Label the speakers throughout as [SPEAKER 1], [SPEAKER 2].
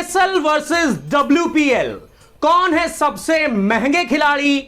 [SPEAKER 1] PSL versus WPL, कौन है सबसे महंगे खिलाड़ी,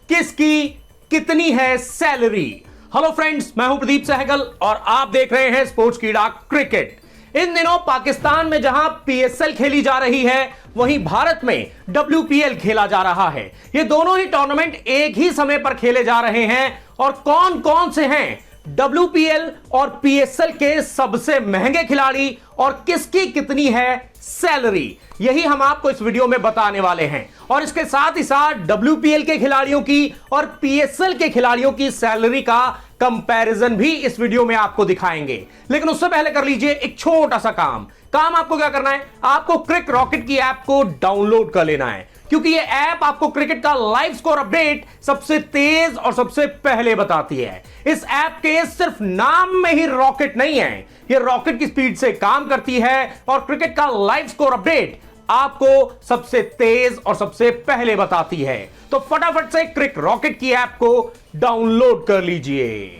[SPEAKER 1] किसकी कितनी है सैलरी। हेलो फ्रेंड्स, मैं हूं प्रदीप सहगल और आप देख रहे हैं स्पोर्ट्स कीड़ा क्रिकेट। इन दिनों पाकिस्तान में जहां पीएसएल खेली जा रही है, वहीं भारत में डब्ल्यूपीएल खेला जा रहा है। ये दोनों ही टूर्नामेंट एक ही समय पर खेले जा रहे हैं और कौन कौन से हैं डब्ल्यूपीएल और पीएसएल के सबसे महंगे खिलाड़ी और किसकी कितनी है सैलरी, यही हम आपको इस वीडियो में बताने वाले हैं। और इसके साथ ही साथ डब्ल्यूपीएल के खिलाड़ियों की और पीएसएल के खिलाड़ियों की सैलरी का कंपैरिजन भी इस वीडियो में आपको दिखाएंगे। लेकिन उससे पहले कर लीजिए एक छोटा सा काम आपको क्या करना है, आपको क्रिक रॉकेट की ऐप को डाउनलोड कर लेना है, क्योंकि ये ऐप आपको क्रिकेट का लाइव स्कोर अपडेट सबसे तेज और सबसे पहले बताती है। इस ऐप के सिर्फ नाम में ही रॉकेट नहीं है, ये रॉकेट की स्पीड से काम करती है और क्रिकेट का लाइव स्कोर अपडेट आपको सबसे तेज और सबसे पहले बताती है। तो फटाफट से क्रिक रॉकेट की ऐप को डाउनलोड कर लीजिए।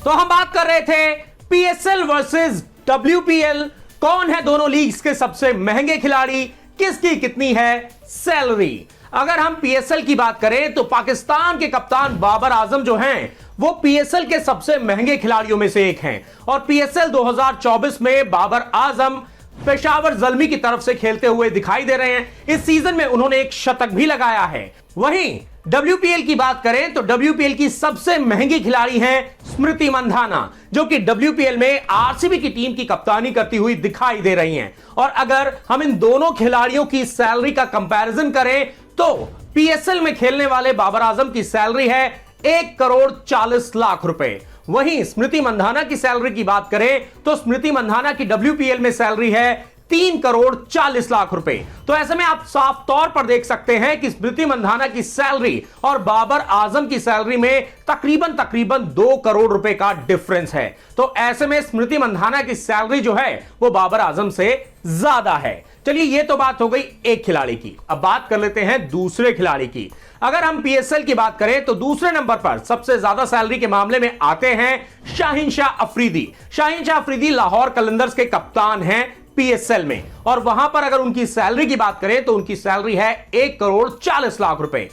[SPEAKER 1] तो हम बात कर रहे थे पीएसएल वर्सेस डब्ल्यूपीएल, कौन है दोनों लीग्स के सबसे महंगे खिलाड़ी, किसकी कितनी है सैलरी। अगर हम पीएसएल की बात करें तो पाकिस्तान के कप्तान बाबर आजम जो हैं वो पीएसएल के सबसे महंगे खिलाड़ियों में से एक हैं और पीएसएल 2024 में बाबर आजम पेशावर ज़ल्मी की तरफ से खेलते हुए दिखाई दे रहे हैं। इस सीजन में उन्होंने एक शतक भी लगाया है। वहीं डब्ल्यूपीएल की बात करें तो डब्ल्यूपीएल की सबसे महंगी खिलाड़ी हैं स्मृति मंधाना, जो कि डब्ल्यूपीएल में आरसीबी की टीम की कप्तानी करती हुई दिखाई दे रही हैं। और अगर हम इन दोनों खिलाड़ियों की सैलरी का कंपैरिजन करें तो पीएसएल में खेलने वाले बाबर आजम की सैलरी है 1,40,00,000 रुपए। वहीं स्मृति मंधाना की सैलरी की बात करें तो स्मृति मंधाना की डब्ल्यूपीएल में सैलरी है 3,40,00,000 रुपए। तो ऐसे में आप साफ तौर पर देख सकते हैं कि स्मृति मंधाना की सैलरी और बाबर आजम की सैलरी में तकरीबन 2 करोड़ रुपए का डिफरेंस है। तो ऐसे में स्मृति मंधाना की सैलरी जो है वो बाबर आजम से ज्यादा है। चलिए, ये तो बात हो गई एक खिलाड़ी की। अब बात कर लेते हैं दूसरे खिलाड़ी की। अगर हम पीएसएल की बात करें तो दूसरे नंबर पर सबसे ज्यादा सैलरी के मामले में आते हैं शाहीन शाह अफरीदी। शाहीन शाह अफरीदी लाहौर कलंदर्स के कप्तान हैं पीएसएल में और वहां पर अगर उनकी सैलरी की बात करें तो उनकी सैलरी है 1,40,00,000 रुपए।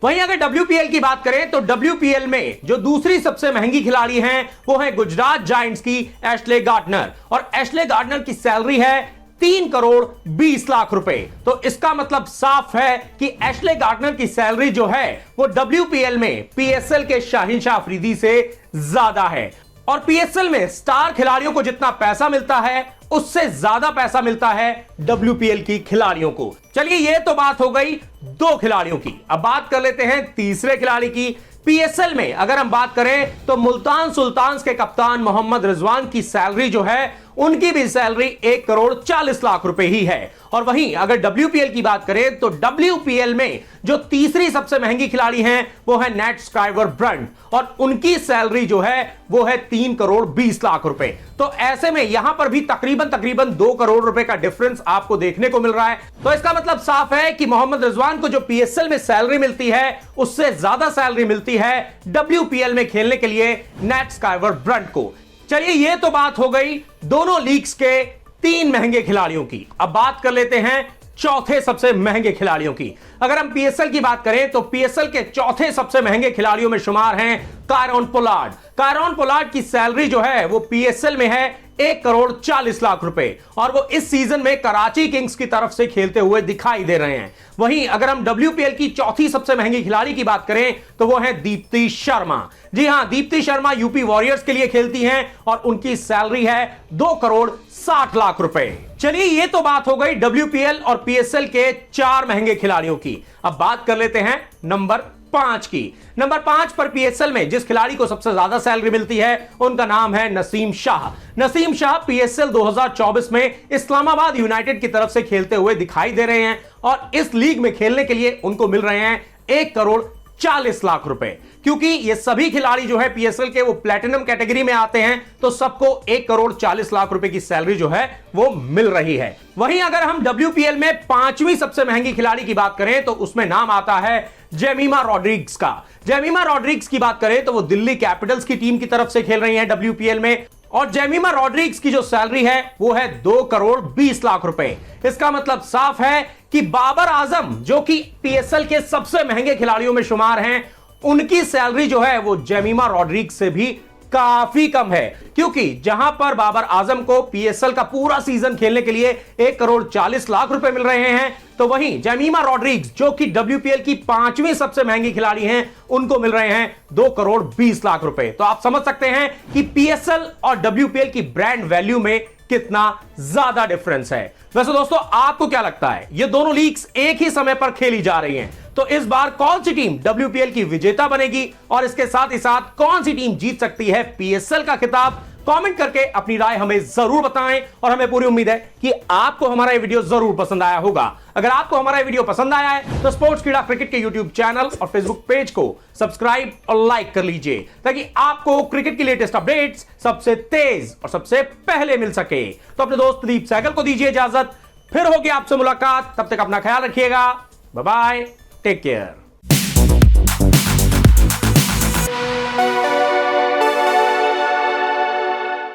[SPEAKER 1] वहीं अगर डब्ल्यूपीएल की बात करें तो डब्ल्यूपीएल में जो दूसरी सबसे महंगी खिलाड़ी हैं वो है गुजरात जायंट्स की एशले गार्डनर और एशले गार्डनर की सैलरी है 3,20,00,000 रुपए। तो इसका मतलब साफ है कि एशले गार्डनर की सैलरी जो है वो डब्ल्यूपीएल में पीएसएल के शाहीन शाह अफरीदी से ज्यादा है। और पीएसएल में स्टार खिलाड़ियों को जितना पैसा मिलता है उससे ज्यादा पैसा मिलता है डब्ल्यूपीएल की खिलाड़ियों को। चलिए, ये तो बात हो गई दो खिलाड़ियों की। अब बात कर लेते हैं तीसरे खिलाड़ी की। पीएसएल में अगर हम बात करें तो मुल्तान सुल्तान्स के कप्तान मोहम्मद रिजवान की सैलरी जो है उनकी भी सैलरी 1,40,00,000 रुपए ही है। और वहीं अगर डब्ल्यूपीएल की बात करें तो डब्ल्यूपीएल में जो तीसरी सबसे महंगी खिलाड़ी हैं वो है नेट स्काइवर ब्रंट और उनकी सैलरी जो है वो है 3,20,00,000 रुपए। तो ऐसे में यहां पर भी तकरीबन 2 करोड़ रुपए का डिफरेंस आपको देखने को मिल रहा है। तो इसका मतलब साफ है कि मोहम्मद रिजवान को जो पीएसएल में सैलरी मिलती है उससे ज्यादा सैलरी मिलती है डब्ल्यूपीएल में खेलने के लिए नेट स्काइवर ब्रंट को। चलिए, ये तो बात हो गई दोनों लीग्स के 3 महंगे खिलाड़ियों की। अब बात कर लेते हैं चौथे सबसे महंगे खिलाड़ियों की। अगर हम पीएसएल की बात करें तो पीएसएल के चौथे सबसे महंगे खिलाड़ियों में शुमार हैं कायरन पोलार्ड। कायरन पोलार्ड की सैलरी जो है वो पीएसएल में है 1,40,00,000 रुपए और वो इस सीजन में कराची किंग्स की तरफ से खेलते हुए दिखाई दे रहे हैं। वहीं अगर हम डब्ल्यूपीएल की चौथी सबसे महंगी खिलाड़ी की बात करें तो वो है दीप्ति शर्मा। जी हां, दीप्ति शर्मा यूपी वॉरियर्स के लिए खेलती हैं और उनकी सैलरी है 2,60,00,000 रुपए। चलिए, ये तो बात हो गई डब्ल्यूपीएल और पीएसएल के 4 महंगे खिलाड़ियों की। अब बात कर लेते हैं नंबर 5 की। नंबर 5 पर पीएसएल में जिस खिलाड़ी को सबसे ज्यादा सैलरी मिलती है उनका नाम है नसीम शाह। नसीम शाह पीएसएल 2024 में इस्लामाबाद यूनाइटेड की तरफ से खेलते हुए दिखाई दे रहे हैं और इस लीग में खेलने के लिए उनको मिल रहे हैं 1,40,00,000 रुपए। क्योंकि ये सभी खिलाड़ी जो है पीएसएल के वो प्लेटिनम कैटेगरी में आते हैं तो सबको 1,40,00,000 रुपए की सैलरी जो है वो मिल रही है। वहीं अगर हम डब्ल्यूपीएल में 5वीं सबसे महंगी खिलाड़ी की बात करें तो उसमें नाम आता है जेमिमा रॉड्रिग्स का। जेमिमा रॉड्रिग्स की बात करें तो वो दिल्ली कैपिटल्स की टीम की तरफ से खेल रही हैं डब्ल्यूपीएल में और जेमिमा रॉड्रिग्स की जो सैलरी है वो है 2 करोड़ 20 लाख रुपए। इसका मतलब साफ है कि बाबर आजम जो कि पीएसएल के सबसे महंगे खिलाड़ियों में शुमार हैं, उनकी सैलरी जो है वो जेमिमा रॉड्रिग्स से भी काफी कम है। क्योंकि जहां पर बाबर आजम को पीएसएल का पूरा सीजन खेलने के लिए 1 करोड़ 40 लाख रुपए मिल रहे हैं, तो वहीं जेमिमा रॉड्रिग्स जो कि डब्ल्यूपीएल की 5वीं सबसे महंगी खिलाड़ी हैं, उनको मिल रहे हैं 2 करोड़ 20 लाख रुपए। तो आप समझ सकते हैं कि पीएसएल और डब्ल्यूपीएल की ब्रांड वैल्यू में कितना ज्यादा डिफरेंस है। वैसे दोस्तों, आपको क्या लगता है, ये दोनों लीग्स एक ही समय पर खेली जा रही हैं, तो इस बार कौन सी टीम डब्ल्यूपीएल की विजेता बनेगी और इसके साथ ही साथ कौन सी टीम जीत सकती है पीएसएल का खिताब? कमेंट करके अपनी राय हमें जरूर बताएं और हमें पूरी उम्मीद है कि आपको हमारा ये वीडियो जरूर पसंद आया होगा। अगर आपको हमारा ये वीडियो पसंद आया है तो स्पोर्ट्स कीड़ा क्रिकेट के यूट्यूब चैनल और फेसबुक पेज को सब्सक्राइब और लाइक कर लीजिए, ताकि आपको क्रिकेट की लेटेस्ट अपडेट्स सबसे तेज और सबसे पहले मिल सके। तो अपने दोस्त दीप सहगल को दीजिए इजाजत, फिर होगी आपसे मुलाकात। तब तक अपना ख्याल रखिएगा। Bye bye, take care.